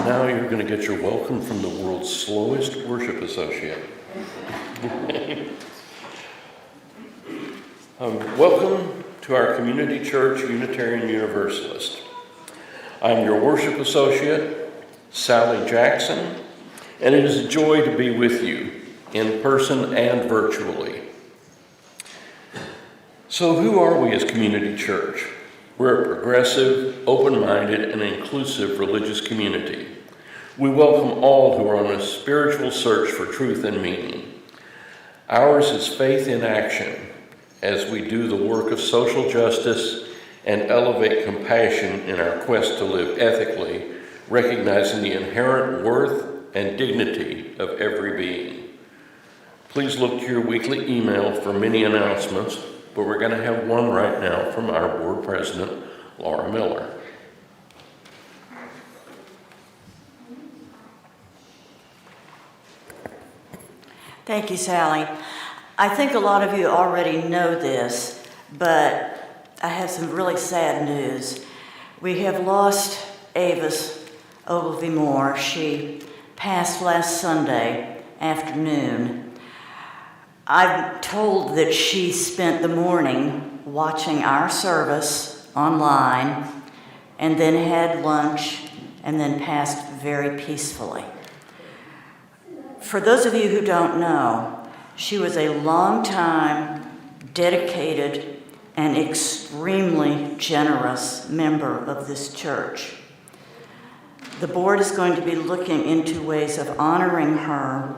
Now you're going to get your welcome from the world's slowest worship associate. Welcome to our community church, Unitarian Universalist. I'm your worship associate, Sally Jackson, and it is a joy to be with you in person and virtually. So who are we as community church? We're a progressive, open-minded, and inclusive religious community. We welcome all who are on a spiritual search for truth and meaning. Ours is faith in action as we do the work of social justice and elevate compassion in our quest to live ethically, recognizing the inherent worth and dignity of every being. Please look to your weekly email for many announcements, but we're going to have one right now from our board president, Laura Miller. Thank you, Sally. I think a lot of you already know this, but I have some really sad news. We have lost Avis Ogilvie Moore. She passed last Sunday afternoon. I'm told that she spent the morning watching our service online and then had lunch and then passed very peacefully. For those of you who don't know, she was a long-time, dedicated, and extremely generous member of this church. The board is going to be looking into ways of honoring her.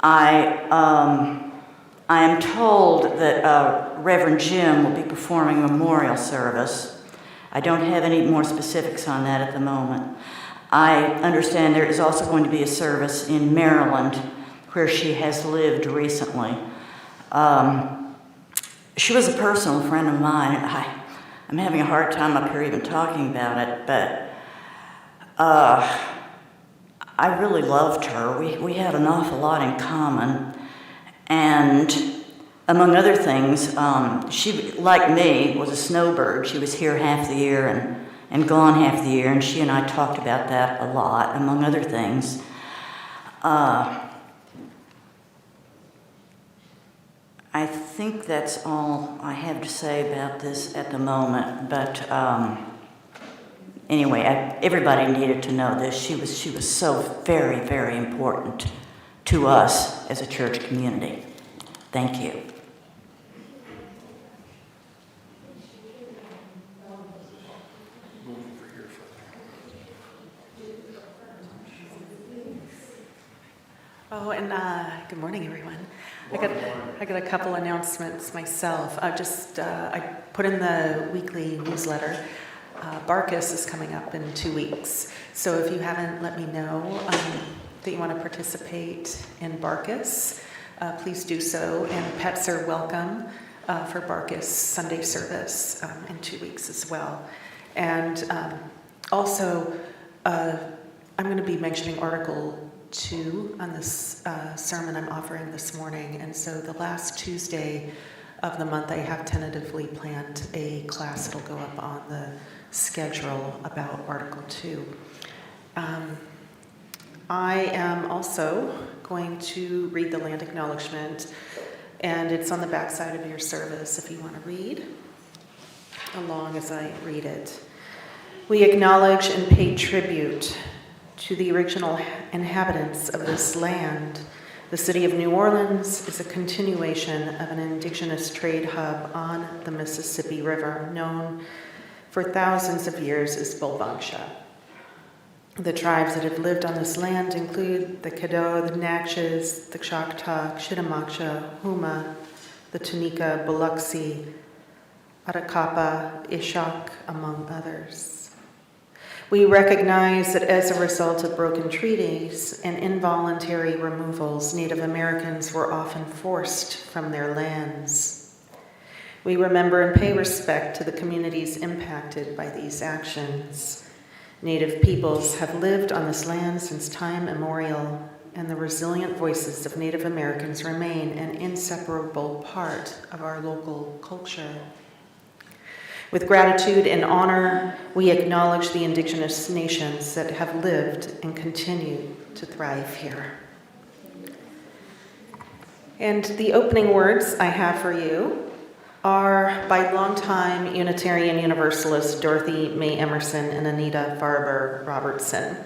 I am told that Reverend Jim will be performing a memorial service. I don't have any more specifics on that at the moment. I understand there is also going to be a service in Maryland where she has lived recently. She was a personal friend of mine. I'm having a hard time up here even talking about it, but I really loved her. We had an awful lot in common. And among other things, she, like me, was a snowbird. She was here half the year and gone half the year, and she and I talked about that a lot, among other things. I think that's all I have to say about this at the moment, but anyway, everybody needed to know this. She was so very, very important to us as a church community. Thank you. Oh, and good morning, everyone. I got a couple announcements myself. I put in the weekly newsletter. Barkus is coming up in 2 weeks. So if you haven't let me know that you want to participate in Barkus, please do so. And pets are welcome for Barkus Sunday service in 2 weeks as well. And also, I'm going to be mentioning Article 2 on this sermon I'm offering this morning. And so the last Tuesday of the month, I have tentatively planned a class that'll go up on the schedule about Article 2. I am also going to read the land acknowledgement, and it's on the back side of your service if you want to read along as I read it. We acknowledge and pay tribute to the original inhabitants of this land. The city of New Orleans is a continuation of an indigenous trade hub on the Mississippi River, known for thousands of years as Bulbancha. The tribes that have lived on this land include the Caddo, the Natchez, the Choctaw, Chitimacha, Huma, the Tunica, Biloxi, Atakapa, Ishak, among others. We recognize that as a result of broken treaties and involuntary removals, Native Americans were often forced from their lands. We remember and pay respect to the communities impacted by these actions. Native peoples have lived on this land since time immemorial, and the resilient voices of Native Americans remain an inseparable part of our local culture. With gratitude and honor, we acknowledge the indigenous nations that have lived and continue to thrive here. And the opening words I have for you are by longtime Unitarian Universalists Dorothy Mae Emerson and Anita Farber Robertson.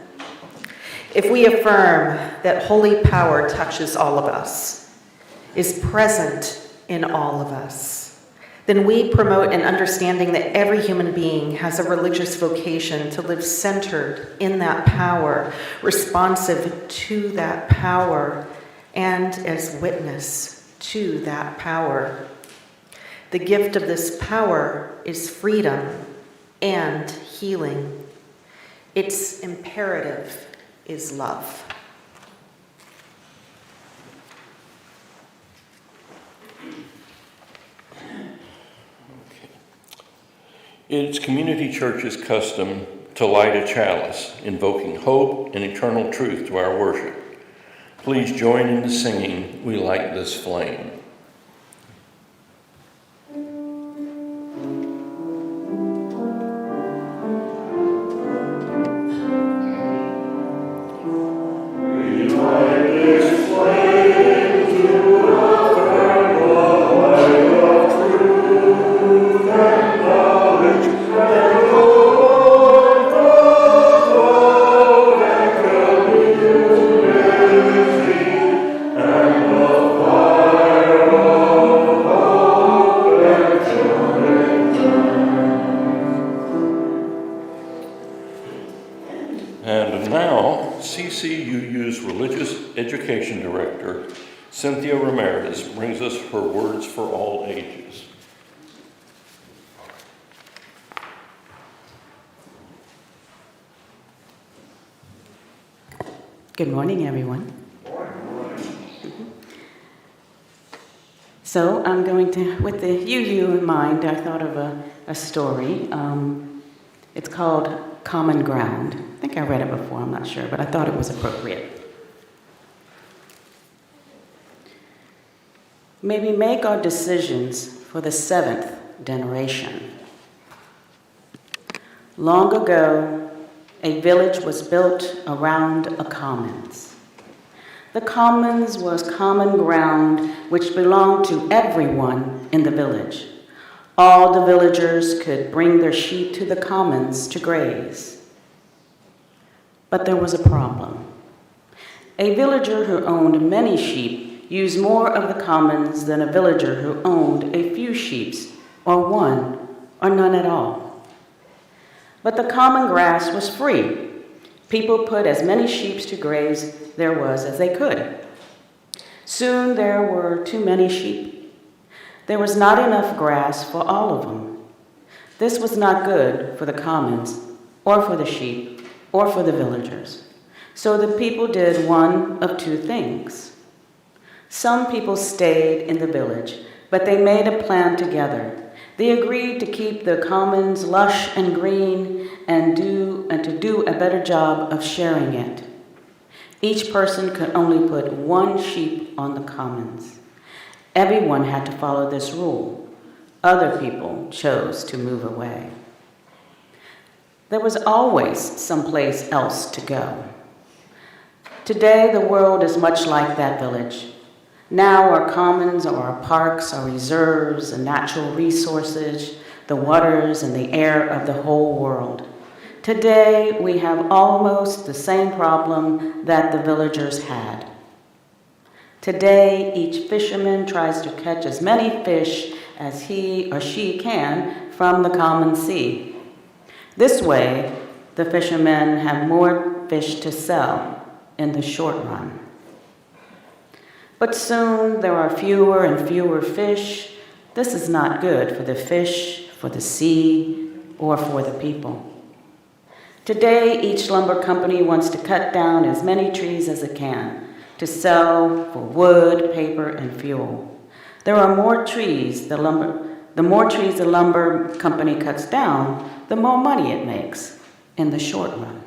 If we affirm that holy power touches all of us, is present in all of us, then we promote an understanding that every human being has a religious vocation to live centered in that power, responsive to that power, and as witness to that power. The gift of this power is freedom and healing. Its imperative is love. It's Community Church's custom to light a chalice, invoking hope and eternal truth to our worship. Please join in the singing, "We Light This Flame." And now, CCUU's Religious Education Director, Cynthia Ramirez, brings us her words for all ages. Good morning, everyone. So I'm going to, with the UU in mind, I thought of a story. It's called Common Ground. I think I read it before, I'm not sure, but I thought it was appropriate. May we make our decisions for the seventh generation. Long ago, a village was built around a commons. The commons was common ground which belonged to everyone in the village. All the villagers could bring their sheep to the commons to graze. But there was a problem. A villager who owned many sheep used more of the commons than a villager who owned a few sheep, or one, or none at all. But the common grass was free. People put as many sheep to graze there was as they could. Soon there were too many sheep. There was not enough grass for all of them. This was not good for the commons, or for the sheep, or for the villagers. So the people did one of two things. Some people stayed in the village, but they made a plan together. They agreed to keep the commons lush and green and to do a better job of sharing it. Each person could only put one sheep on the commons. Everyone had to follow this rule. Other people chose to move away. There was always someplace else to go. Today, the world is much like that village. Now our commons or our parks, our reserves and natural resources, the waters and the air of the whole world. Today, we have almost the same problem that the villagers had. Today, each fisherman tries to catch as many fish as he or she can from the common sea. This way, the fishermen have more fish to sell in the short run. But soon there are fewer and fewer fish. This is not good for the fish, for the sea, or for the people. Today, each lumber company wants to cut down as many trees as it can to sell for wood, paper, and fuel. There are more trees. The more trees the lumber company cuts down, the more money it makes in the short run.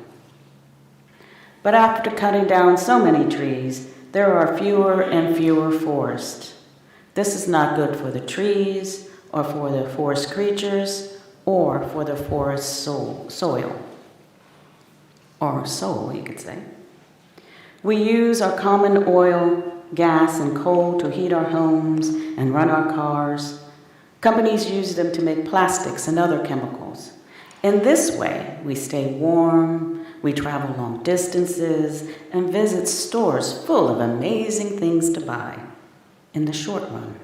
But after cutting down so many trees, there are fewer and fewer forests. This is not good for the trees, or for the forest creatures, or for the forest soil, or soul, you could say. We use our common oil, gas, and coal to heat our homes and run our cars. Companies use them to make plastics and other chemicals. In this way, we stay warm, we travel long distances, and visit stores full of amazing things to buy in the short run.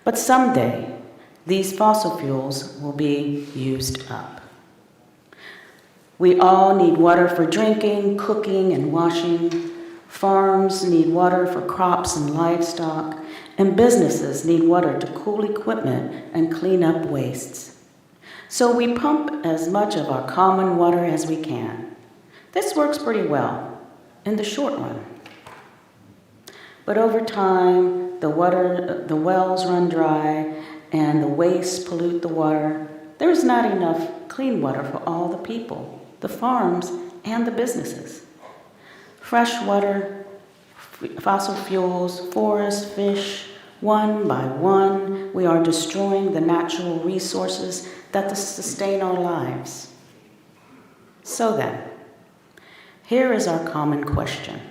But someday, these fossil fuels will be used up. We all need water for drinking, cooking, and washing. Farms need water for crops and livestock, and businesses need water to cool equipment and clean up wastes. So we pump as much of our common water as we can. This works pretty well in the short run. But over time, the wells run dry, and the wastes pollute the water. There's not enough clean water for all the people, the farms, and the businesses. Fresh water, fossil fuels, forests, fish, one by one, we are destroying the natural resources that sustain our lives. So then, here is our common question.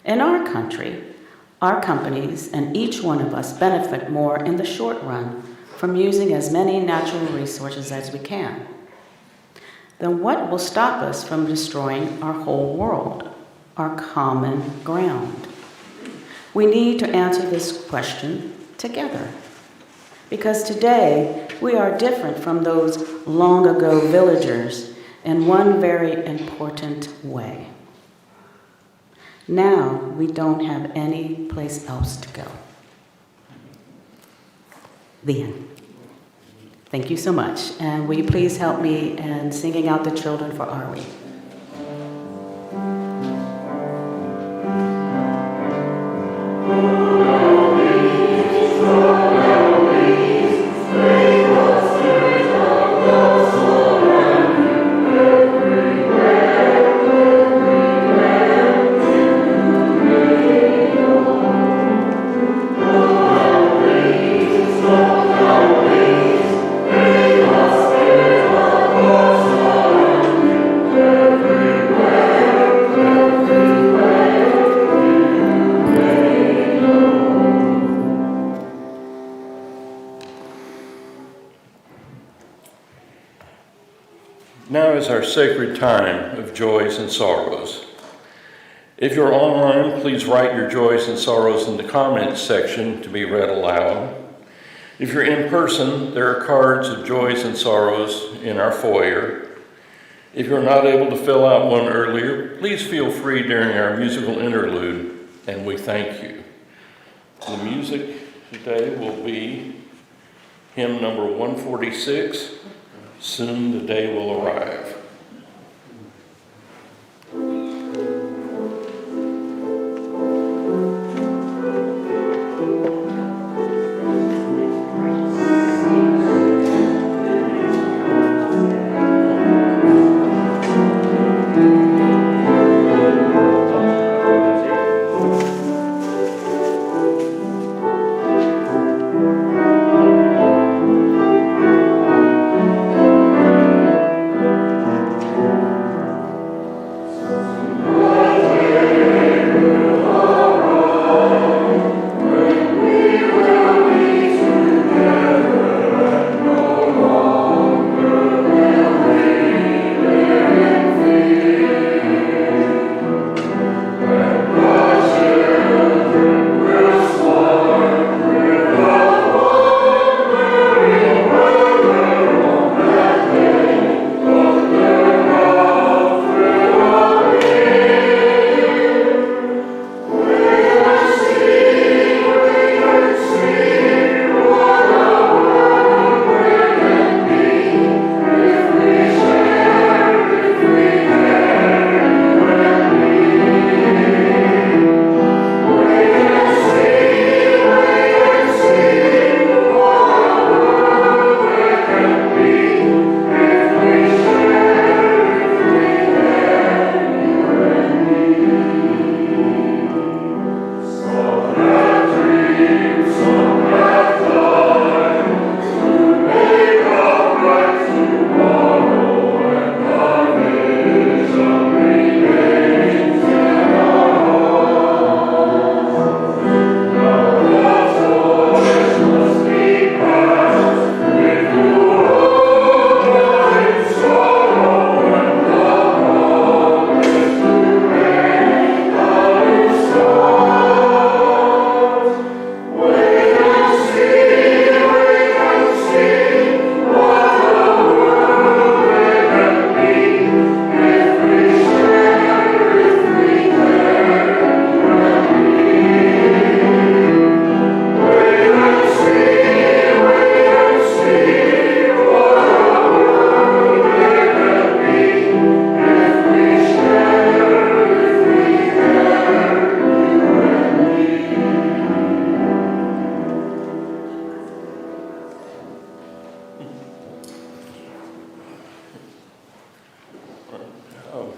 In our country, our companies and each one of us benefit more in the short run from using as many natural resources as we can. Then what will stop us from destroying our whole world, our common ground? We need to answer this question together. Because today, we are different from those long ago villagers in one very important way. Now, we don't have any place else to go. The end. Thank you so much. And will you please help me in singing out the children for Are We? Now is our sacred time of joys and sorrows. If you're online, please write your joys and sorrows in the comments section to be read aloud. If you're in person, there are cards of joys and sorrows in our foyer. If you're not able to fill out one earlier, please feel free during our musical interlude, and we thank you. The music today will be hymn number 146, Soon the Day Will Arrive. Do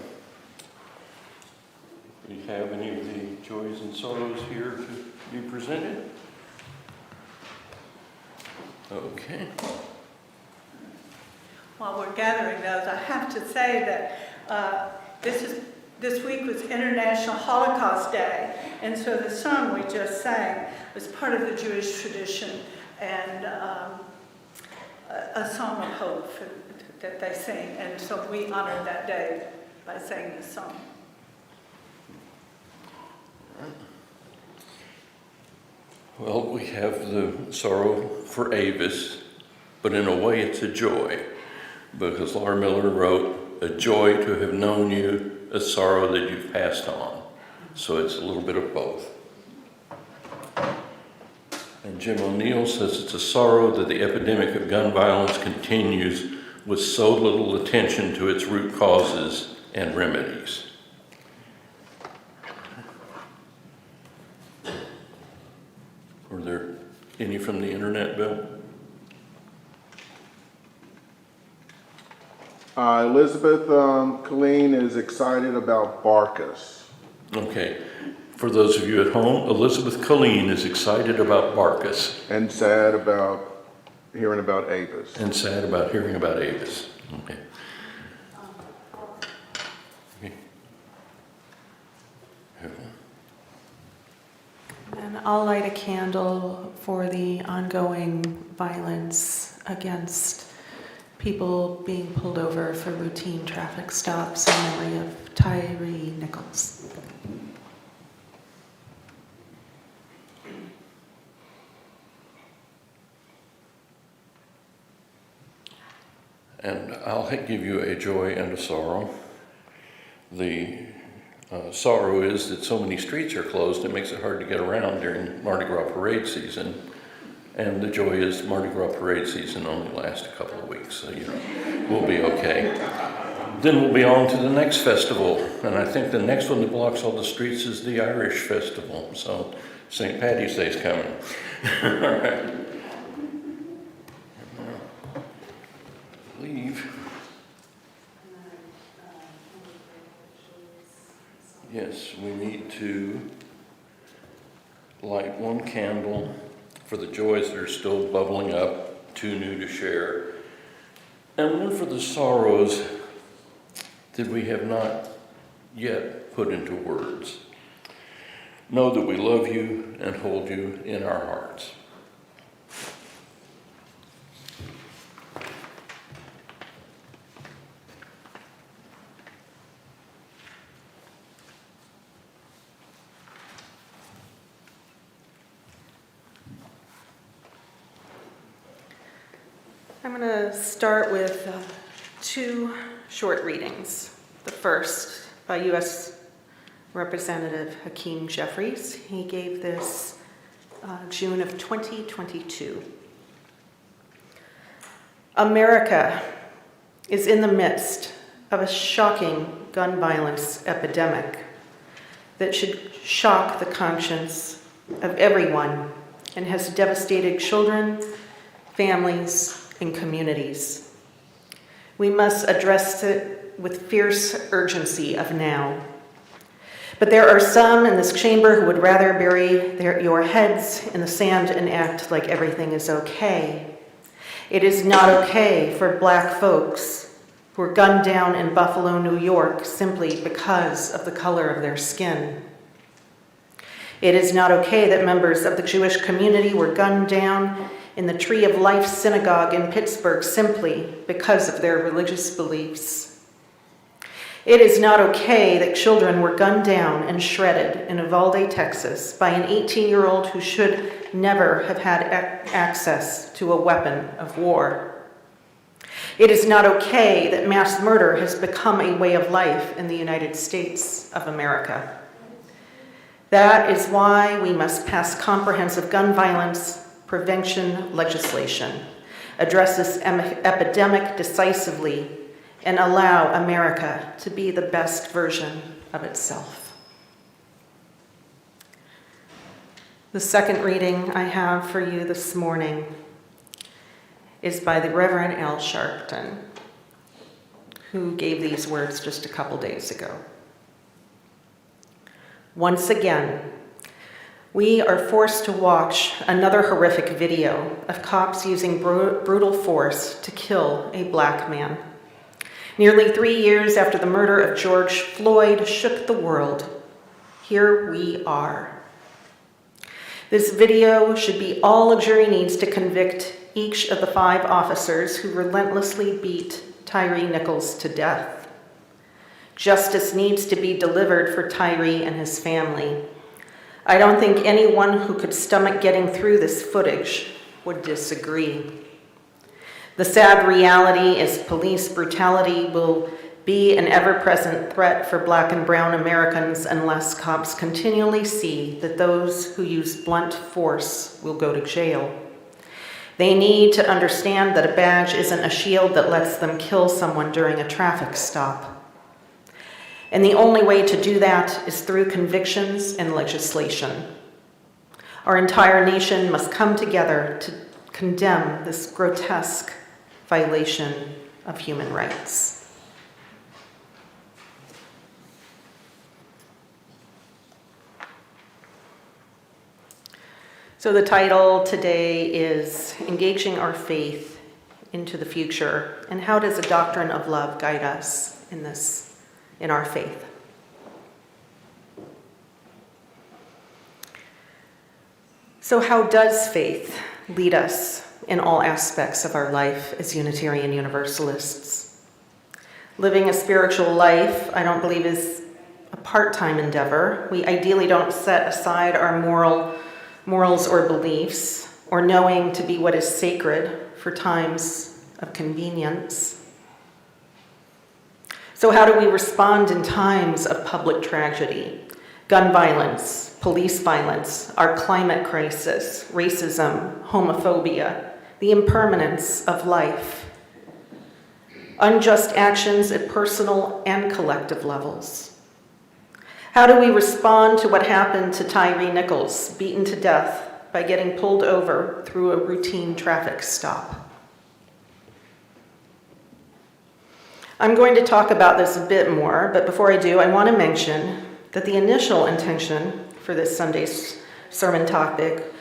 we have any of the joys and sorrows here to be presented? Okay. While we're gathering those, I have to say that this week was International Holocaust Day, and so the song we just sang was part of the Jewish tradition and a song of hope that they sing, and so we honored that day by singing this song. Well, we have the sorrow for Avis, but in a way it's a joy, because Laura Miller wrote, "A joy to have known you, a sorrow that you've passed on." So it's a little bit of both. And Jim O'Neill says it's a sorrow that the epidemic of gun violence continues with so little attention to its root causes and remedies. Were there any from the internet, Bill? Elizabeth Colleen is excited about Barkus. Okay. For those of you at home, Elizabeth Colleen is excited about Barkus And sad about hearing about Avis. and sad about hearing about Avis. Okay. And I'll light a candle for the ongoing violence against people being pulled over for routine traffic stops in memory of Tyree Nichols. And I'll give you a joy and a sorrow. The sorrow is that so many streets are closed, it makes it hard to get around during Mardi Gras parade season. And the joy is Mardi Gras parade season only lasts a couple of weeks, so we'll be okay. Then we'll be on to the next festival, and I think the next one that blocks all the streets is the Irish Festival, so St. Paddy's Day's coming. All right. Leave. Yes, we need to light one candle for the joys that are still bubbling up, too new to share, and one for the sorrows that we have not yet put into words. Know that we love you and hold you in our hearts. I'm going to start with two short readings. The first by U.S. Representative Hakeem Jeffries. He gave this June of 2022. America is in the midst of a shocking gun violence epidemic that should shock the conscience of everyone and has devastated children, families, and communities. We must address it with fierce urgency of now. But there are some in this chamber who would rather bury your heads in the sand and act like everything is okay. It is not okay for Black folks who were gunned down in Buffalo, New York, simply because of the color of their skin. It is not okay that members of the Jewish community were gunned down in the Tree of Life Synagogue in Pittsburgh simply because of their religious beliefs. It is not okay that children were gunned down and shredded in Uvalde, Texas by an 18-year-old who should never have had access to a weapon of war. It is not okay that mass murder has become a way of life in the United States of America. That is why we must pass comprehensive gun violence prevention legislation, address this epidemic decisively, and allow America to be the best version of itself. The second reading I have for you this morning is by the Reverend Al Sharpton. who gave these words just a couple days ago. Once again, we are forced to watch another horrific video of cops using brutal force to kill a black man. Nearly 3 years after the murder of George Floyd shook the world, here we are. This video should be all a jury needs to convict each of the 5 officers who relentlessly beat Tyree Nichols to death. Justice needs to be delivered for Tyree and his family. I don't think anyone who could stomach getting through this footage would disagree. The sad reality is police brutality will be an ever-present threat for Black and brown Americans unless cops continually see that those who use blunt force will go to jail. They need to understand that a badge isn't a shield that lets them kill someone during a traffic stop. And the only way to do that is through convictions and legislation. Our entire nation must come together to condemn this grotesque violation of human rights. So the title today is Engaging Our Faith into the Future, and how does a doctrine of love guide us in our faith? So how does faith lead us in all aspects of our life as Unitarian Universalists? Living a spiritual life, I don't believe, is a part-time endeavor. We ideally don't set aside our morals or beliefs, or knowing to be what is sacred for times of convenience. So how do we respond in times of public tragedy? Gun violence, police violence, our climate crisis, racism, homophobia, the impermanence of life, unjust actions at personal and collective levels. How do we respond to what happened to Tyree Nichols, beaten to death by getting pulled over through a routine traffic stop? I'm going to talk about this a bit more, but before I do, I want to mention that the initial intention for this Sunday's sermon topic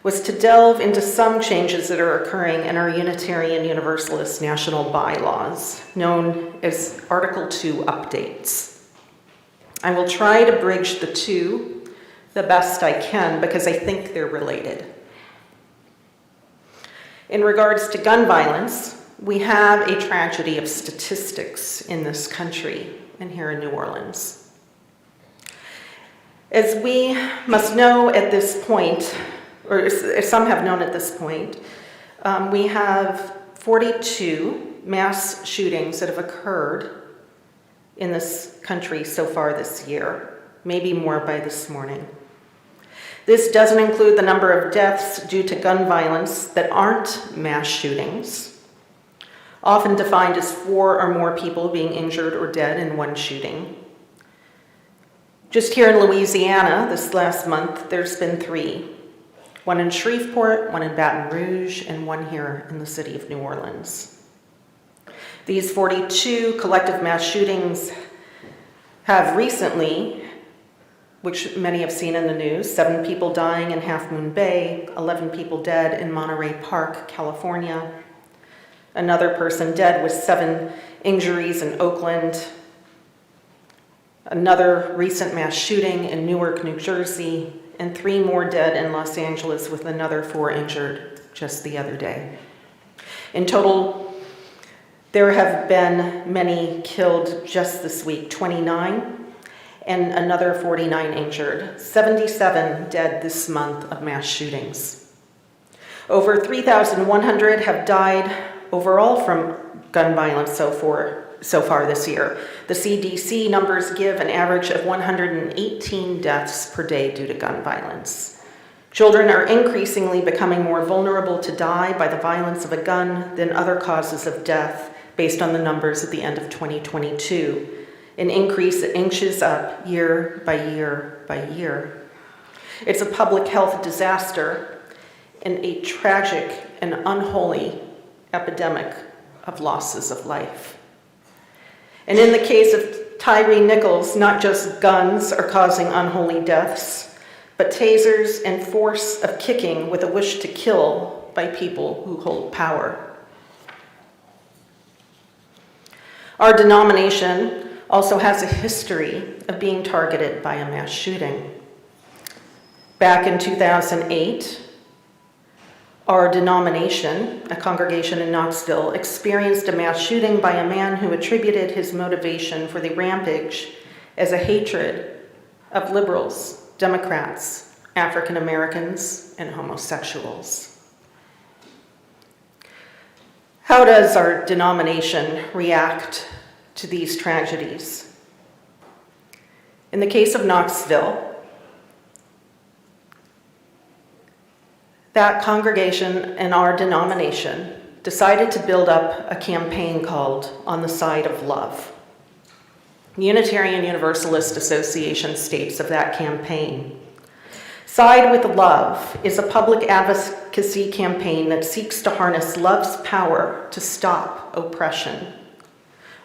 was to delve into some changes that are occurring in our Unitarian Universalist national bylaws, known as Article 2 updates. I will try to bridge the two the best I can because I think they're related. In regards to gun violence, we have a tragedy of statistics in this country and here in New Orleans. As we must know at this point, or as some have known at this point, we have 42 mass shootings that have occurred in this country so far this year, maybe more by this morning. This doesn't include the number of deaths due to gun violence that aren't mass shootings, often defined as 4 or more people being injured or dead in one shooting. Just here in Louisiana, this last month, there's been 3. One in Shreveport, one in Baton Rouge, and one here in the city of New Orleans. These 42 collective mass shootings have recently, which many have seen in the news, 7 people dying in Half Moon Bay, 11 people dead in Monterey Park, California, another person dead with 7 injuries in Oakland, another recent mass shooting in Newark, New Jersey, and 3 more dead in Los Angeles with another 4 injured just the other day. In total, there have been many killed just this week, 29, and another 49 injured, 77 dead this month of mass shootings. Over 3,100 have died overall from gun violence so far this year. The CDC numbers give an average of 118 deaths per day due to gun violence. Children are increasingly becoming more vulnerable to die by the violence of a gun than other causes of death, based on the numbers at the end of 2022, an increase that inches up year by year by year. It's a public health disaster and a tragic and unholy epidemic of losses of life. And in the case of Tyree Nichols, not just guns are causing unholy deaths, but tasers and force of kicking with a wish to kill by people who hold power. Our denomination also has a history of being targeted by a mass shooting. Back in 2008, our denomination, a congregation in Knoxville, experienced a mass shooting by a man who attributed his motivation for the rampage as a hatred of liberals, Democrats, African Americans, and homosexuals. How does our denomination react to these tragedies? In the case of Knoxville, that congregation and our denomination decided to build up a campaign called On the Side of Love. The Unitarian Universalist Association states of that campaign, "Side with Love is a public advocacy campaign that seeks to harness love's power to stop oppression.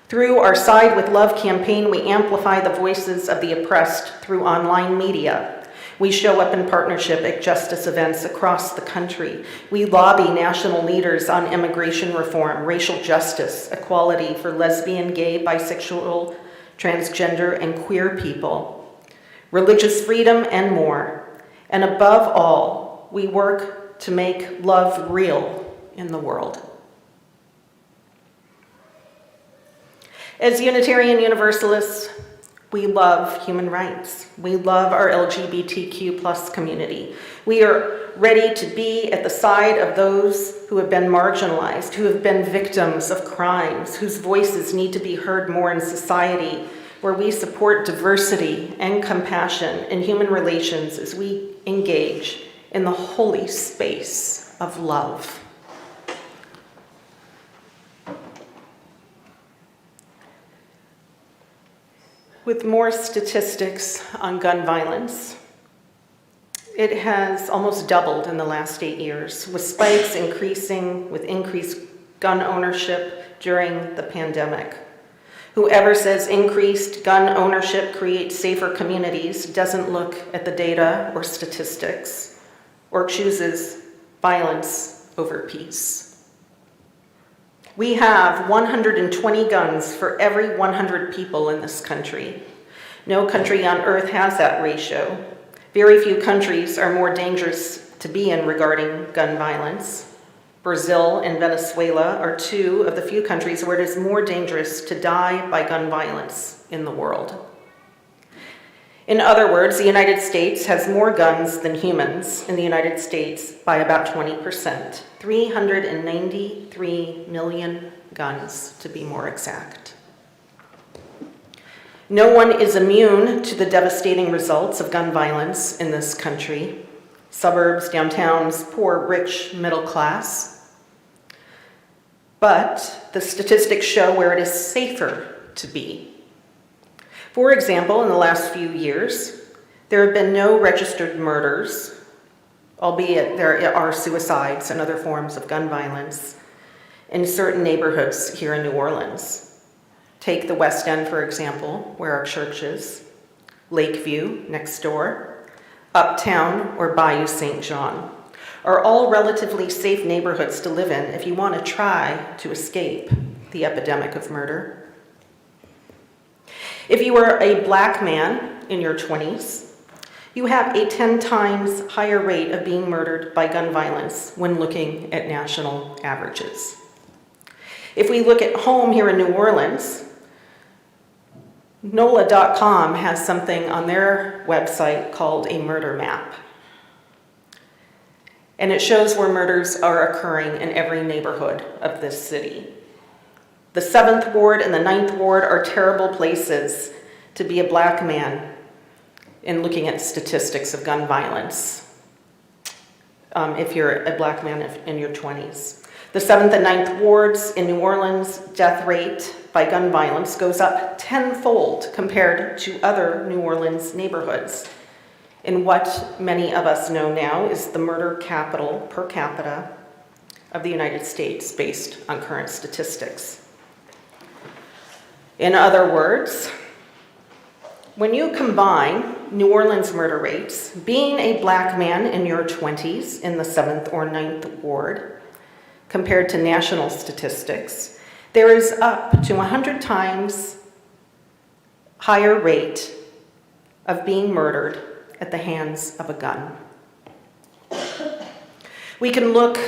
Through our Side with Love campaign, we amplify the voices of the oppressed through online media. We show up in partnership at justice events across the country. We lobby national leaders on immigration reform, racial justice, equality for lesbian, gay, bisexual, transgender, and queer people, religious freedom, and more. And above all, we work to make love real in the world." As Unitarian Universalists, we love human rights. We love our LGBTQ+ community. We are ready to be at the side of those who have been marginalized, who have been victims of crimes, whose voices need to be heard more in society, where we support diversity and compassion in human relations as we engage in the holy space of love. With more statistics on gun violence, it has almost doubled in the last 8 years, with spikes increasing with increased gun ownership during the pandemic. Whoever says increased gun ownership creates safer communities doesn't look at the data or statistics, or chooses violence over peace. We have 120 guns for every 100 people in this country. No country on earth has that ratio. Very few countries are more dangerous to be in regarding gun violence. Brazil and Venezuela are two of the few countries where it is more dangerous to die by gun violence in the world. In other words, the United States has more guns than humans in the United States by about 20%. 393 million guns, to be more exact. No one is immune to the devastating results of gun violence in this country. Suburbs, downtowns, poor, rich, middle class. But the statistics show where it is safer to be. For example, in the last few years, there have been no registered murders, albeit there are suicides and other forms of gun violence in certain neighborhoods here in New Orleans. Take the West End, for example, where our church is, Lakeview next door, Uptown, or Bayou St. John, are all relatively safe neighborhoods to live in if you want to try to escape the epidemic of murder. If you are a black man in your 20s, you have a 10 times higher rate of being murdered by gun violence when looking at national averages. If we look at home here in New Orleans, NOLA.com has something on their website called a murder map. And it shows where murders are occurring in every neighborhood of this city. The 7th Ward and the 9th Ward are terrible places to be a black man in looking at statistics of gun violence, if you're a black man in your 20s. The 7th and 9th Wards in New Orleans, death rate by gun violence goes up tenfold compared to other New Orleans neighborhoods, in what many of us know now is the murder capital per capita of the United States based on current statistics. In other words, when you combine New Orleans murder rates, being a black man in your 20s in the 7th or 9th ward, compared to national statistics, there is up to 100 times higher rate of being murdered at the hands of a gun. We can look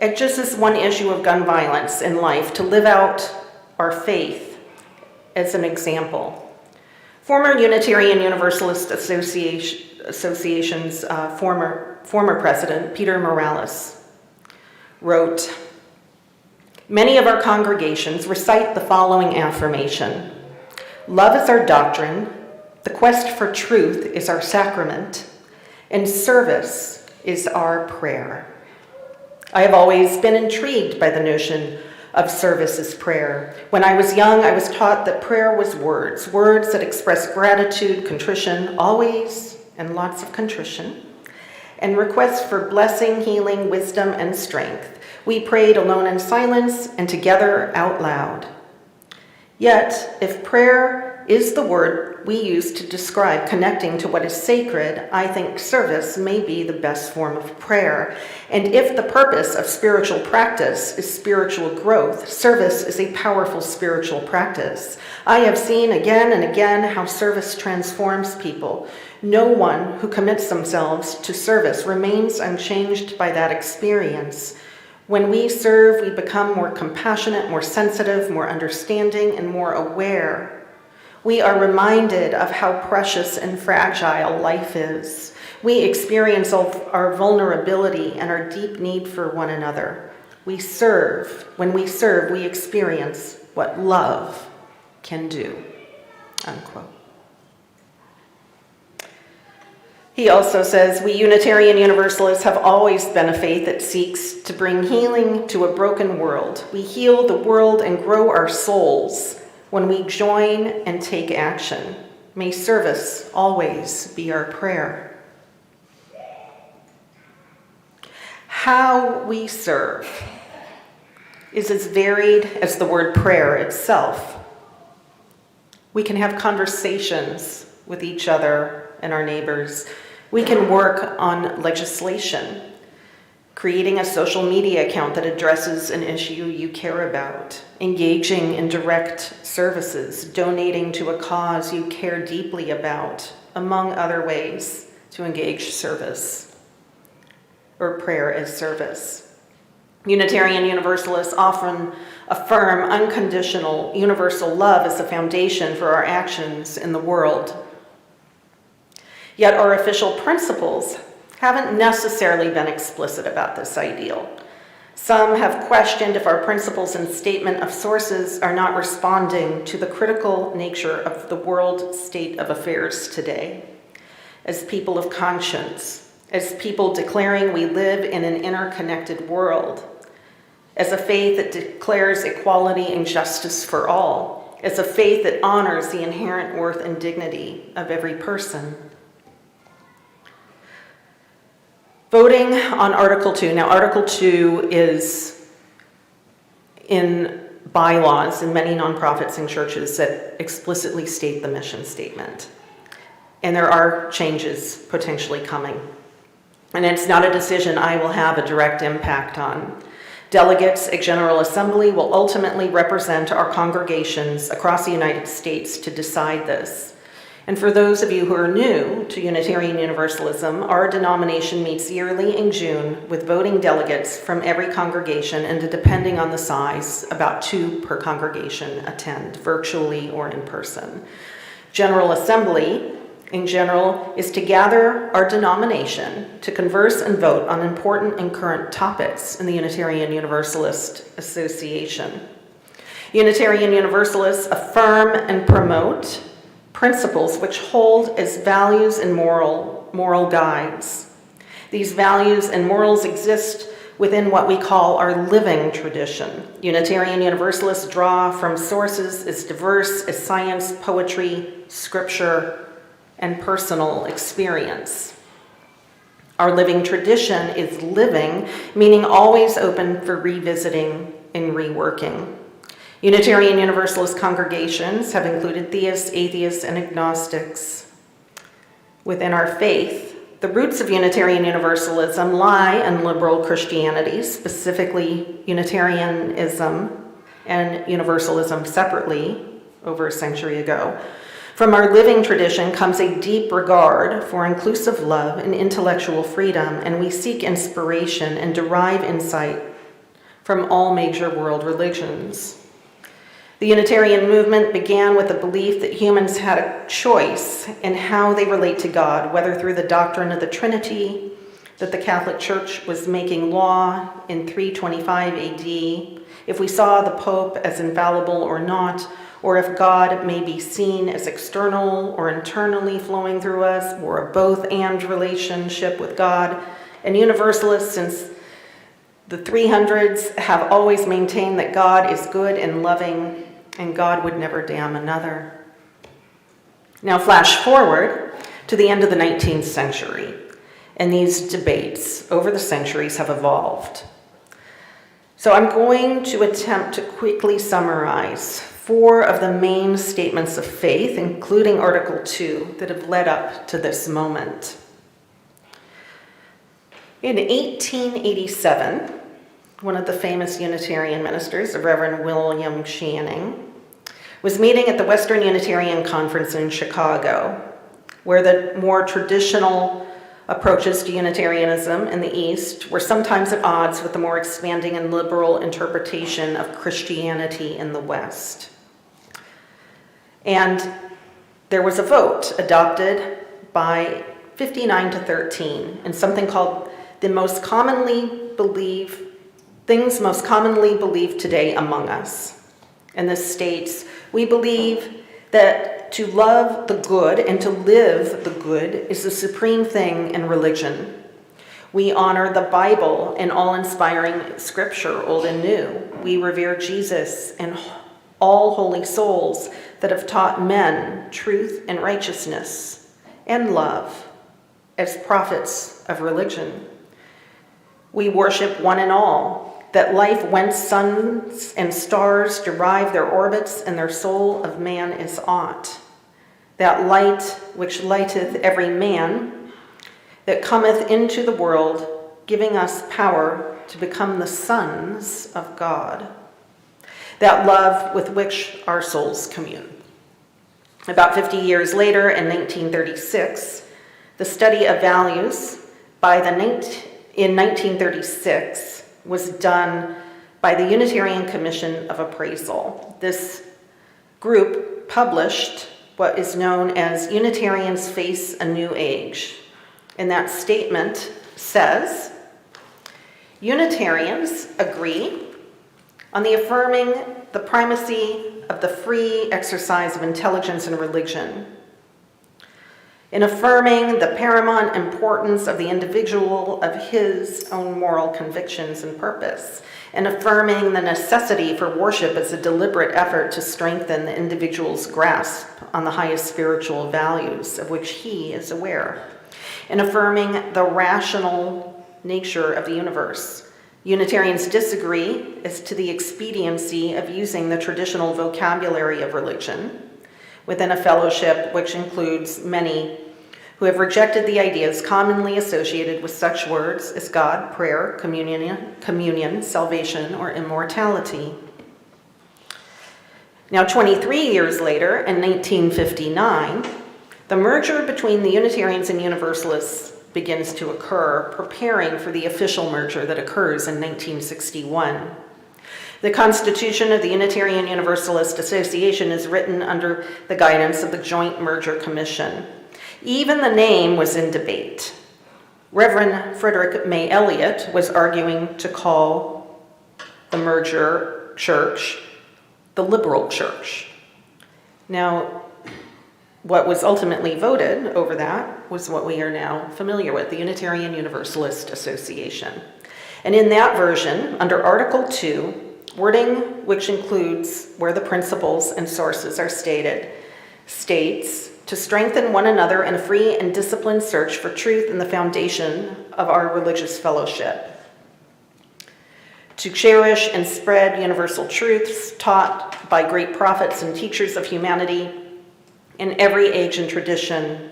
at just this one issue of gun violence in life to live out our faith as an example. Former Unitarian Universalist Association's former president, Peter Morales, wrote, "Many of our congregations recite the following affirmation: love is our doctrine, the quest for truth is our sacrament, and service is our prayer." I have always been intrigued by the notion of service as prayer. When I was young, I was taught that prayer was words that express gratitude, contrition, always, and lots of contrition, and requests for blessing, healing, wisdom, and strength. We prayed alone in silence and together out loud. Yet, if prayer is the word we use to describe connecting to what is sacred, I think service may be the best form of prayer. And if the purpose of spiritual practice is spiritual growth, service is a powerful spiritual practice. I have seen again and again how service transforms people. No one who commits themselves to service remains unchanged by that experience. When we serve, we become more compassionate, more sensitive, more understanding, and more aware. We are reminded of how precious and fragile life is. We experience our vulnerability and our deep need for one another. We serve. When we serve, we experience what love can do. Unquote. He also says, "We Unitarian Universalists have always been a faith that seeks to bring healing to a broken world. We heal the world and grow our souls when we join and take action. May service always be our prayer." How we serve is as varied as the word prayer itself. We can have conversations with each other and our neighbors. We can work on legislation, creating a social media account that addresses an issue you care about, engaging in direct services, donating to a cause you care deeply about, among other ways to engage service or prayer as service. Unitarian Universalists often affirm unconditional universal love as the foundation for our actions in the world. Yet our official principles haven't necessarily been explicit about this ideal. Some have questioned if our principles and statement of sources are not responding to the critical nature of the world state of affairs today. As people of conscience, as people declaring we live in an interconnected world, as a faith that declares equality and justice for all, as a faith that honors the inherent worth and dignity of every person. Voting on Article 2. Now, Article 2 is in bylaws in many nonprofits and churches that explicitly state the mission statement. And there are changes potentially coming. And it's not a decision I will have a direct impact on. Delegates at General Assembly will ultimately represent our congregations across the United States to decide this. And for those of you who are new to Unitarian Universalism, our denomination meets yearly in June with voting delegates from every congregation, and depending on the size, about 2 per congregation attend, virtually or in person. General Assembly, in general, is to gather our denomination to converse and vote on important and current topics in the Unitarian Universalist Association. Unitarian Universalists affirm and promote principles which hold as values and moral guides. These values and morals exist within what we call our living tradition. Unitarian Universalists draw from sources as diverse as science, poetry, scripture, and personal experience. Our living tradition is living, meaning always open for revisiting and reworking. Unitarian Universalist congregations have included theists, atheists, and agnostics. Within our faith, the roots of Unitarian Universalism lie in liberal Christianity, specifically Unitarianism and Universalism separately over a century ago. From our living tradition comes a deep regard for inclusive love and intellectual freedom, and we seek inspiration and derive insight from all major world religions. The Unitarian movement began with the belief that humans had a choice in how they relate to God, whether through the doctrine of the Trinity that the Catholic Church was making law in 325 AD, if we saw the Pope as infallible or not, or if God may be seen as external or internally flowing through us, or a both-and relationship with God. And Universalists, since the 300s, have always maintained that God is good and loving, and God would never damn another. Now flash forward to the end of the 19th century, and these debates over the centuries have evolved. So I'm going to attempt to quickly summarize 4 of the main statements of faith, including Article 2, that have led up to this moment. In 1887, one of the famous Unitarian ministers, the Reverend William Channing, was meeting at the Western Unitarian Conference in Chicago, where the more traditional approaches to Unitarianism in the East were sometimes at odds with the more expanding and liberal interpretation of Christianity in the West. And there was a vote adopted by 59-13 in something called things most commonly believed today among us. And this states, we believe that to love the good and to live the good is the supreme thing in religion. We honor the Bible and all inspiring scripture, old and new. We revere Jesus and all holy souls that have taught men truth and righteousness and love as prophets of religion. We worship one and all, that life whence suns and stars derive their orbits and their soul of man is aught. That light which lighteth every man, that cometh into the world, giving us power to become the sons of God. That love with which our souls commune. About 50 years later, in 1936, the study of values in 1936 was done by the Unitarian Commission of Appraisal. This group published what is known as Unitarians Face a New Age. And that statement says, Unitarians agree on the affirming the primacy of the free exercise of intelligence and religion, in affirming the paramount importance of the individual of his own moral convictions and purpose, and affirming the necessity for worship as a deliberate effort to strengthen the individual's grasp on the highest spiritual values of which he is aware, and affirming the rational nature of the universe. Unitarians disagree as to the expediency of using the traditional vocabulary of religion within a fellowship which includes many who have rejected the ideas commonly associated with such words as God, prayer, communion, salvation, or immortality. Now, 23 years later, in 1959, the merger between the Unitarians and Universalists begins to occur, preparing for the official merger that occurs in 1961. The Constitution of the Unitarian Universalist Association is written under the guidance of the Joint Merger Commission. Even the name was in debate. Reverend Frederick May Elliott was arguing to call the merger church the Liberal Church. Now, what was ultimately voted over that was what we are now familiar with, the Unitarian Universalist Association. And in that version, under Article 2, wording which includes where the principles and sources are stated, states to strengthen one another in a free and disciplined search for truth and the foundation of our religious fellowship. to cherish and spread universal truths taught by great prophets and teachers of humanity in every age and tradition,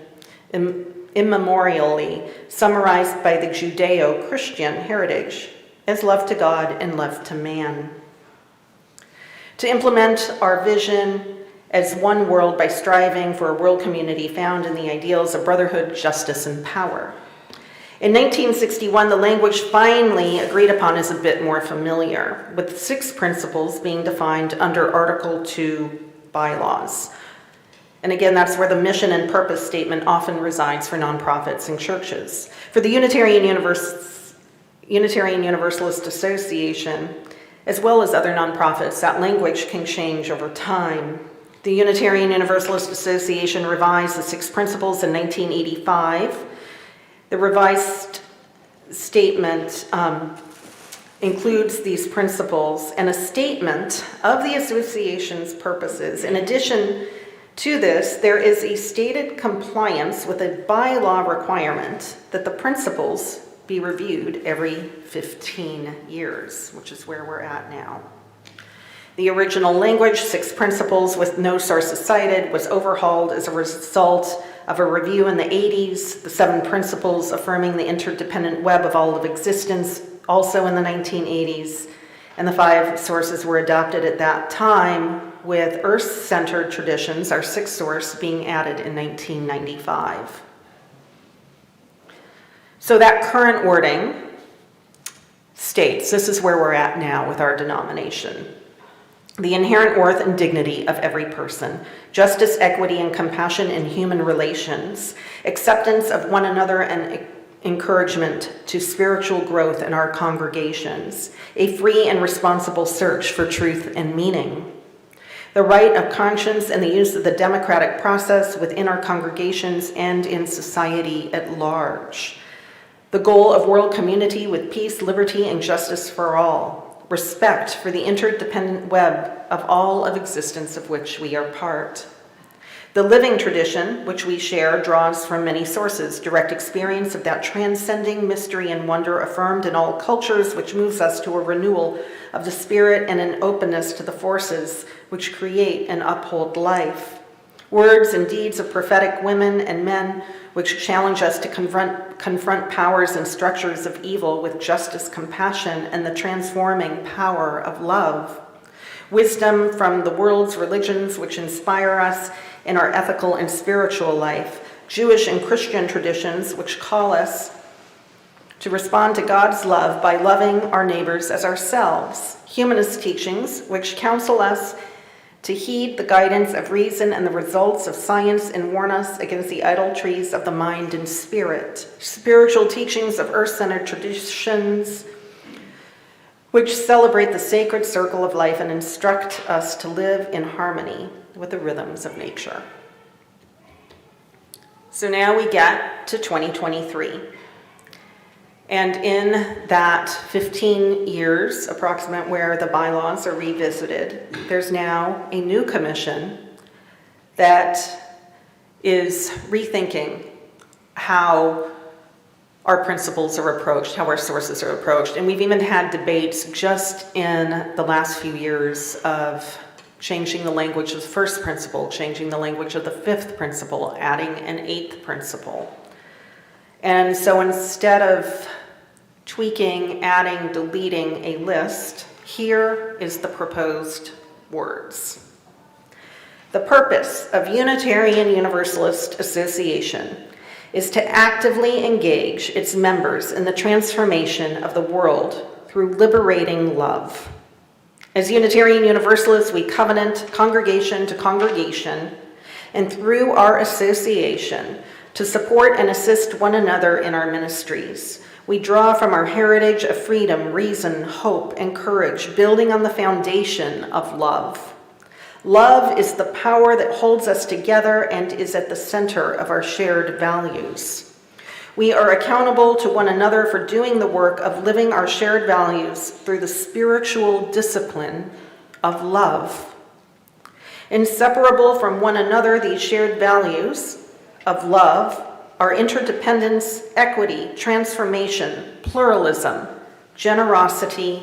immemorially summarized by the Judeo-Christian heritage as love to God and love to man. To implement our vision as one world by striving for a world community found in the ideals of brotherhood, justice, and power. In 1961, the language finally agreed upon is a bit more familiar, with 6 principles being defined under Article 2 bylaws. And again, that's where the mission and purpose statement often resides for nonprofits and churches. For the Unitarian Universalist Association, as well as other nonprofits, that language can change over time. The Unitarian Universalist Association revised the 6 principles in 1985. The revised statement includes these principles and a statement of the association's purposes. In addition to this, there is a stated compliance with a bylaw requirement that the principles be reviewed every 15 years, which is where we're at now. The original language, 6 principles with no sources cited, was overhauled as a result of a review in the 80s, the 7 principles affirming the interdependent web of all of existence, also in the 1980s, and the 5 sources were adopted at that time, with Earth-centered traditions, our 6th source, being added in 1995. So that current wording states, this is where we're at now with our denomination: the inherent worth and dignity of every person, justice, equity, and compassion in human relations, acceptance of one another and encouragement to spiritual growth in our congregations, a free and responsible search for truth and meaning, the right of conscience and the use of the democratic process within our congregations and in society at large, the goal of world community with peace, liberty, and justice for all, respect for the interdependent web of all of existence of which we are part. The living tradition, which we share, draws from many sources, direct experience of that transcending mystery and wonder affirmed in all cultures, which moves us to a renewal of the spirit and an openness to the forces which create and uphold life. Words and deeds of prophetic women and men, which challenge us to confront powers and structures of evil with justice, compassion, and the transforming power of love. Wisdom from the world's religions, which inspire us in our ethical and spiritual life. Jewish and Christian traditions, which call us to respond to God's love by loving our neighbors as ourselves. Humanist teachings, which counsel us to heed the guidance of reason and the results of science and warn us against the idolatries of the mind and spirit. Spiritual teachings of earth-centered traditions, which celebrate the sacred circle of life and instruct us to live in harmony with the rhythms of nature. So now we get to 2023. And in that 15 years, approximate, where the bylaws are revisited, there's now a new commission that is rethinking how our principles are approached, how our sources are approached. And we've even had debates just in the last few years of changing the language of the 1st principle, changing the language of the 5th principle, adding an 8th principle. And so instead of tweaking, adding, deleting a list, here is the proposed words. The purpose of Unitarian Universalist Association is to actively engage its members in the transformation of the world through liberating love. As Unitarian Universalists, we covenant congregation to congregation, and through our association, to support and assist one another in our ministries. We draw from our heritage of freedom, reason, hope, and courage, building on the foundation of love. Love is the power that holds us together and is at the center of our shared values. We are accountable to one another for doing the work of living our shared values through the spiritual discipline of love. Inseparable from one another, these shared values of love are interdependence, equity, transformation, pluralism, generosity,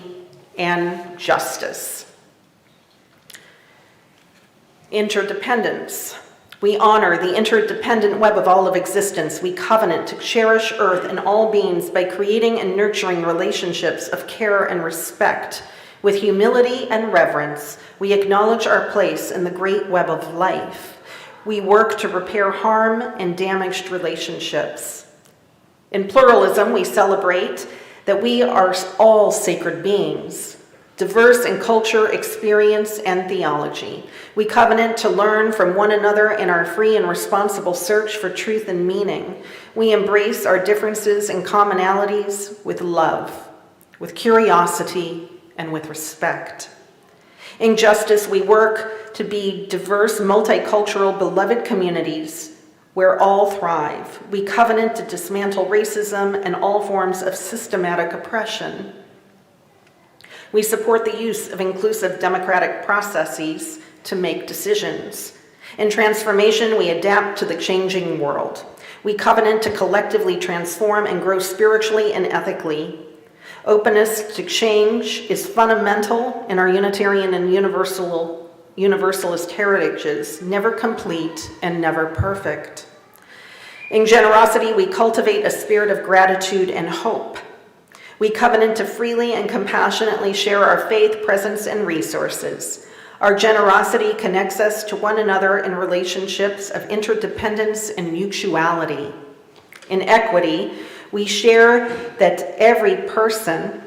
and justice. Interdependence. We honor the interdependent web of all of existence. We covenant to cherish Earth and all beings by creating and nurturing relationships of care and respect. With humility and reverence, we acknowledge our place in the great web of life. We work to repair harm and damaged relationships. In pluralism, we celebrate that we are all sacred beings, diverse in culture, experience, and theology. We covenant to learn from one another in our free and responsible search for truth and meaning. We embrace our differences and commonalities with love, with curiosity, and with respect. In justice, we work to be diverse, multicultural, beloved communities where all thrive. We covenant to dismantle racism and all forms of systematic oppression. We support the use of inclusive democratic processes to make decisions. In transformation, we adapt to the changing world. We covenant to collectively transform and grow spiritually and ethically. Openness to change is fundamental in our Unitarian and Universalist heritages, never complete and never perfect. In generosity, we cultivate a spirit of gratitude and hope. We covenant to freely and compassionately share our faith, presence, and resources. Our generosity connects us to one another in relationships of interdependence and mutuality. In equity, we share that every person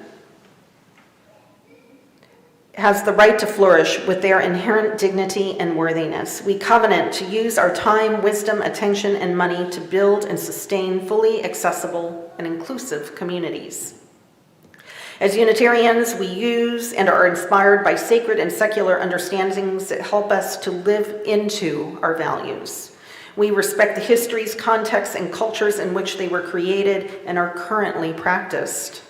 has the right to flourish with their inherent dignity and worthiness. We covenant to use our time, wisdom, attention, and money to build and sustain fully accessible and inclusive communities. As Unitarians, we use and are inspired by sacred and secular understandings that help us to live into our values. We respect the histories, contexts, and cultures in which they were created and are currently practiced.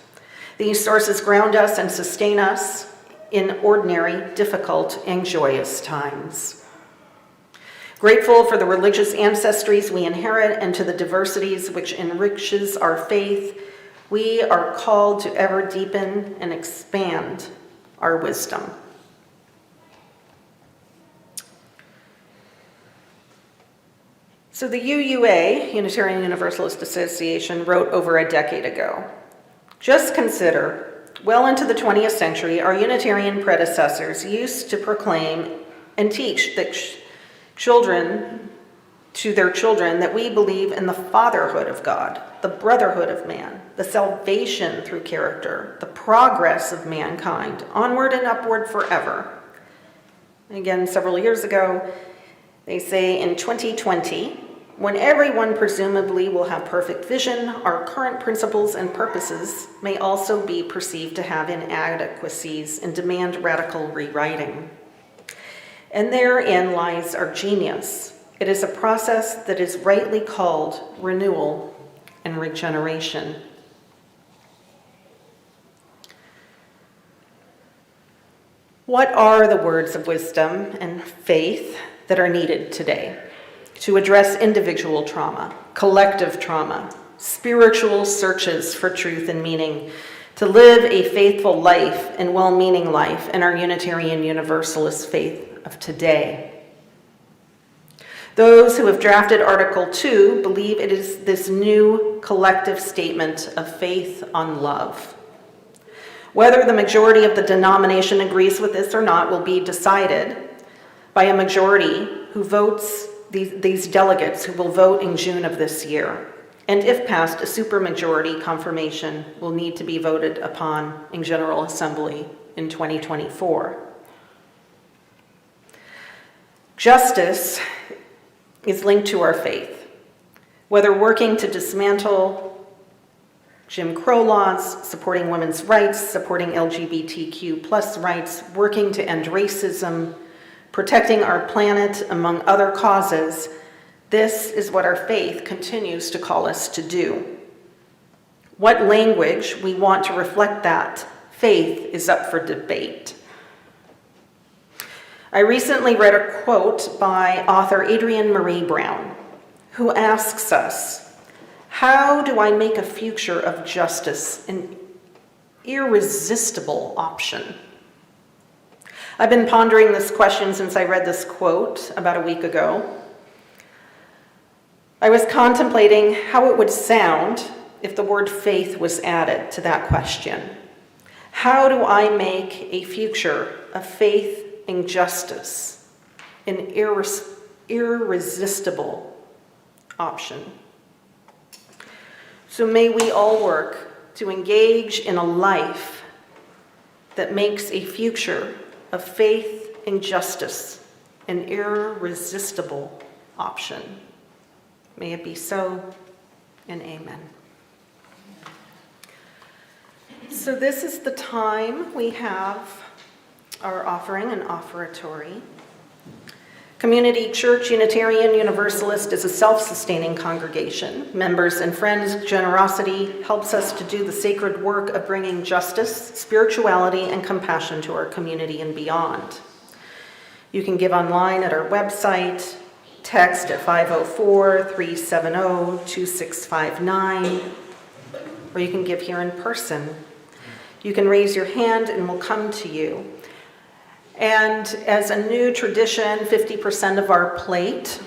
These sources ground us and sustain us in ordinary, difficult, and joyous times. Grateful for the religious ancestries we inherit and to the diversities which enriches our faith, we are called to ever deepen and expand our wisdom. So the UUA, Unitarian Universalist Association, wrote over a decade ago, just consider, well into the 20th century, our Unitarian predecessors used to proclaim and teach that to their children that we believe in the fatherhood of God, the brotherhood of man, the salvation through character, the progress of mankind, onward and upward forever. Again, several years ago, they say in 2020, when everyone presumably will have perfect vision, our current principles and purposes may also be perceived to have inadequacies and demand radical rewriting. And therein lies our genius. It is a process that is rightly called renewal and regeneration. What are the words of wisdom and faith that are needed today to address individual trauma, collective trauma, spiritual searches for truth and meaning, to live a faithful life and well-meaning life in our Unitarian Universalist faith of today? Those who have drafted Article 2 believe it is this new collective statement of faith on love. Whether the majority of the denomination agrees with this or not will be decided by a majority who votes these delegates who will vote in June of this year. And if passed, a supermajority confirmation will need to be voted upon in General Assembly in 2024. Justice is linked to our faith. Whether working to dismantle Jim Crow laws, supporting women's rights, supporting LGBTQ+ rights, working to end racism, protecting our planet, among other causes, this is what our faith continues to call us to do. What language we want to reflect that faith is up for debate. I recently read a quote by author Adrienne Marie Brown, who asks us, how do I make a future of justice in irresistible option? I've been pondering this question since I read this quote about a week ago. I was contemplating how it would sound if the word faith was added to that question. How do I make a future of faith and justice an irresistible option? So may we all work to engage in a life that makes a future of faith and justice an irresistible option. May it be so, and amen. So this is the time we have our offering and offertory. Community Church Unitarian Universalist is a self-sustaining congregation. Members and friends' generosity helps us to do the sacred work of bringing justice, spirituality, and compassion to our community and beyond. You can give online at our website, text at 504-370-2659, or you can give here in person. You can raise your hand and we'll come to you. And as a new tradition, 50% of our plate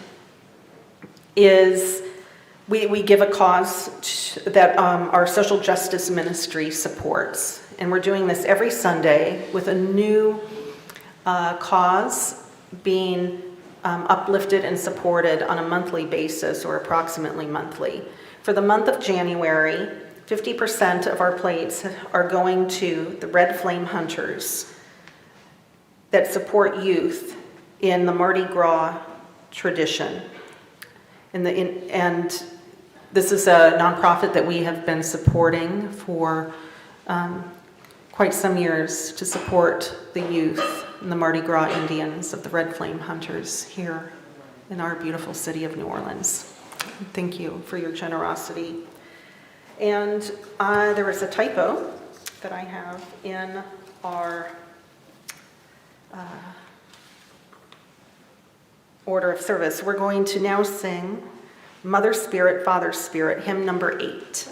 is, we give a cause that our social justice ministry supports. And we're doing this every Sunday with a new cause being uplifted and supported on a monthly basis, or approximately monthly. For the month of January, 50% of our plates are going to the Red Flame Hunters that support youth in the Mardi Gras tradition. And this is a nonprofit that we have been supporting for quite some years to support the youth and the Mardi Gras Indians of the Red Flame Hunters here in our beautiful city of New Orleans. Thank you for your generosity. And there is a typo that I have in our order of service. We're going to now sing Mother Spirit, Father Spirit, hymn number 8.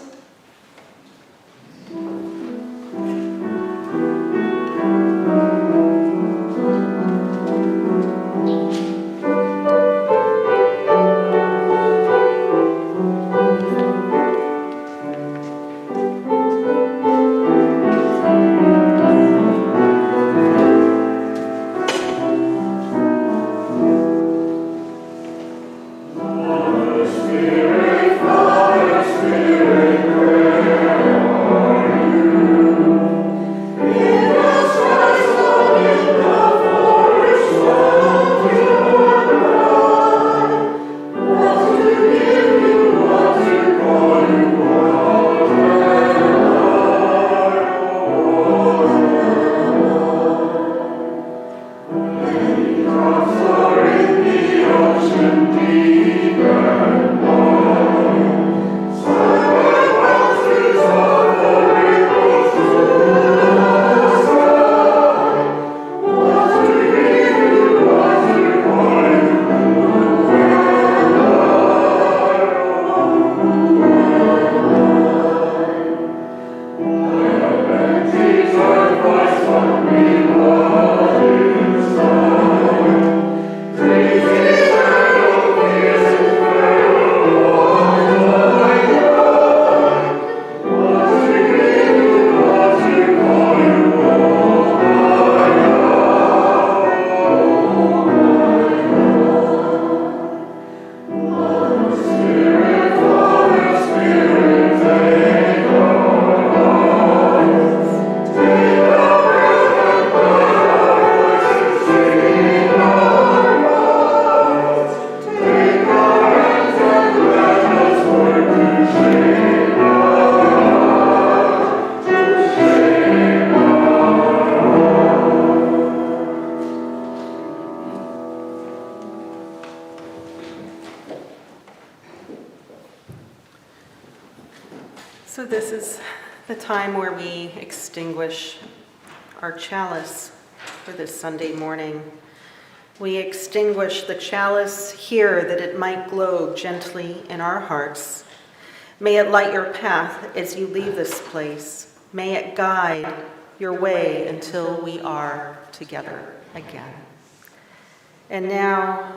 So this is the time where we extinguish our chalice for this Sunday morning. We extinguish the chalice here that it might glow gently in our hearts. May it light your path as you leave this place. May it guide your way until we are together again. And now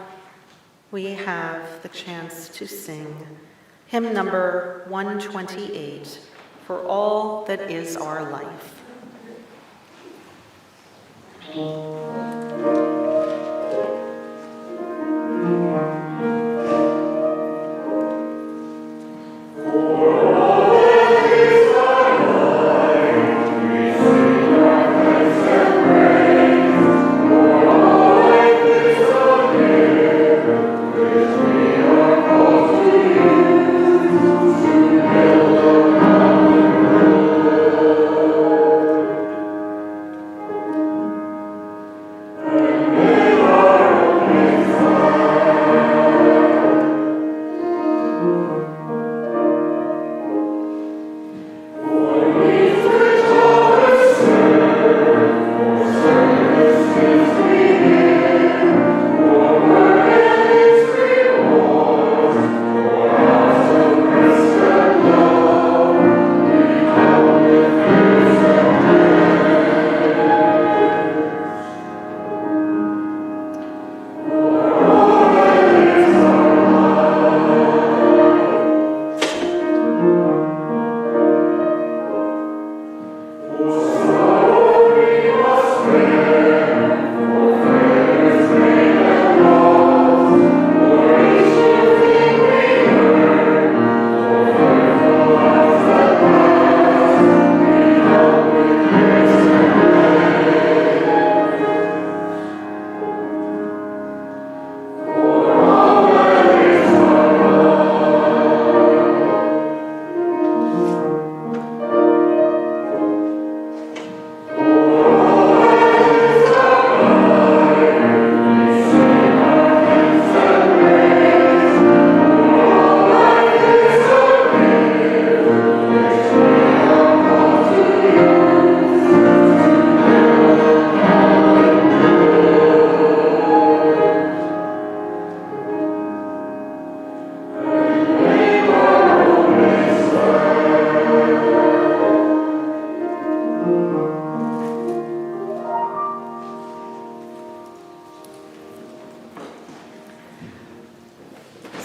we have the chance to sing hymn number 128, For All That Is Our Life.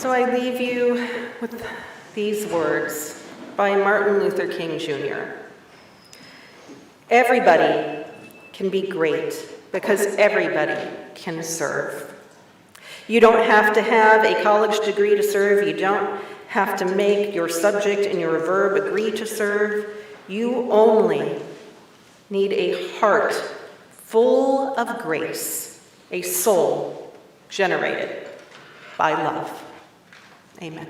So I leave you with these words by Martin Luther King Jr. Everybody can be great because everybody can serve. You don't have to have a college degree to serve. You don't have to make your subject and your verb agree to serve. You only need a heart full of grace, a soul generated by love. Amen.